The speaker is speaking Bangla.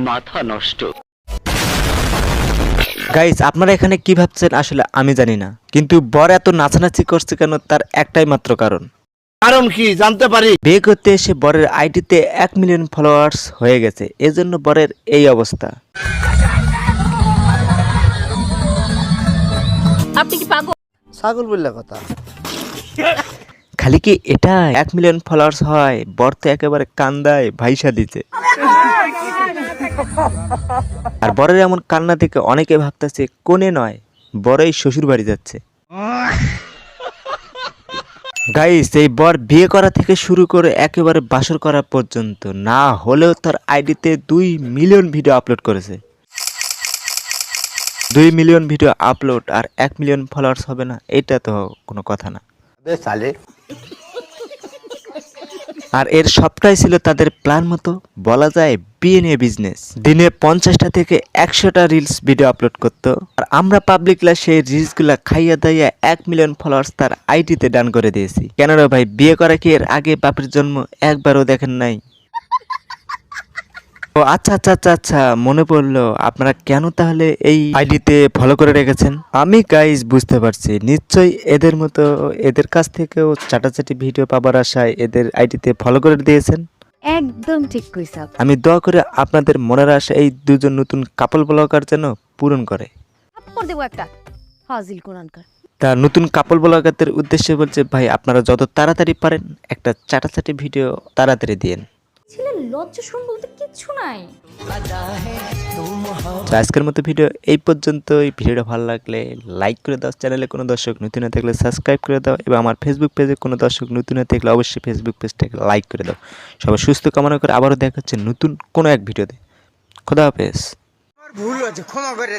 মাথা নষ্ট। গাইস, আপনারা এখানে কি ভাবছেন আসলে আমি জানি না, কিন্তু বর এত নাচানাচি করছে কেন তার একটাই মাত্র কারণ। কারণ কি জানতে পারি? বিয়ে করতে এসে বরের আইডিতে 1 মিলিয়ন ফলোয়ার্স হয়ে গেছে, এজন্য বরের এই অবস্থা। আপনি কি পাগল? ছাগল বললে কথা। খালি কি এটা 1 মিলিয়ন ফলোয়ার্স হয়, বর তো একেবারে কান্দায় ভাইসা দিতে। আর বরের এমন কান্না দেখে অনেকে ভাবতেছে কোনে নয়, বড়ই শ্বশুর বাড়ি যাচ্ছে। গাইস, এই বর বিয়ে করা থেকে শুরু করে একেবারে বাসর করা পর্যন্ত না হলেও তার আইডিতে 2 মিলিয়ন ভিডিও আপলোড করেছে। 2 মিলিয়ন ভিডিও আপলোড আর 1 মিলিয়ন ফলোয়ার্স হবে না, এটা তো কোনো কথা না। আর এর সবটাই ছিল তাদের প্ল্যান মতো, বলা যায় বিয়ে নিয়ে বিজনেস। দিনে 50টা থেকে 100টা রিলস ভিডিও আপলোড করতো, আর আমরা পাবলিকলা সেই রিলসগুলা খাইয়া দাইয়া 1 মিলিয়ন ফলোয়ার্স তার আইডিতে ডান করে দিয়েছি। কেন রে ভাই, বিয়ে করা কি এর আগে বাপের জন্ম একবারও দেখেন নাই? ও আচ্ছা আচ্ছা আচ্ছা আচ্ছা, মনে পড়লো, আপনারা কেন তাহলে এই আইডিতে ফলো করে রেখেছেন? আমি গাইস বুঝতে পারছি, নিশ্চয়ই এদের মতো এদের কাছ থেকেও চাটাচাটি ভিডিও পাবার আশায় এদের আইডিতে ফলো করে দিয়েছেন। একদম ঠিক কইছা। আমি দোয়া করে আপনাদের মনের আশা এই দুজন নতুন কাপল ব্লগার যেন পূরণ করে। থাপ্পড় দেবো একটা, ফাজিল কোরআনকার। তা নতুন কাপল ব্লগারদের উদ্দেশ্যে বলছে, ভাই আপনারা যত তাড়াতাড়ি পারেন একটা চাটাচাটি ভিডিও তাড়াতাড়ি দিন। ছেলে লজ্জা শরম বলতে কিচ্ছু নাই। তো আজকের মতো ভিডিও এই পর্যন্তই। ভিডিওটা ভালো লাগলে লাইক করে দাও, চ্যানেলে কোনো দর্শক নতুন হয়ে থাকলে সাবস্ক্রাইব করে দাও, এবং আমার ফেসবুক পেজে কোনো দর্শক নতুন হয়ে থাকলে অবশ্যই ফেসবুক পেজটাকে লাইক করে দাও। সবাই সুস্থ কামনা করে আবারও দেখা হচ্ছে নতুন কোনো এক ভিডিওতে। খোদা হাফেজ। ভুল হয়েছে, ক্ষমা করে দে।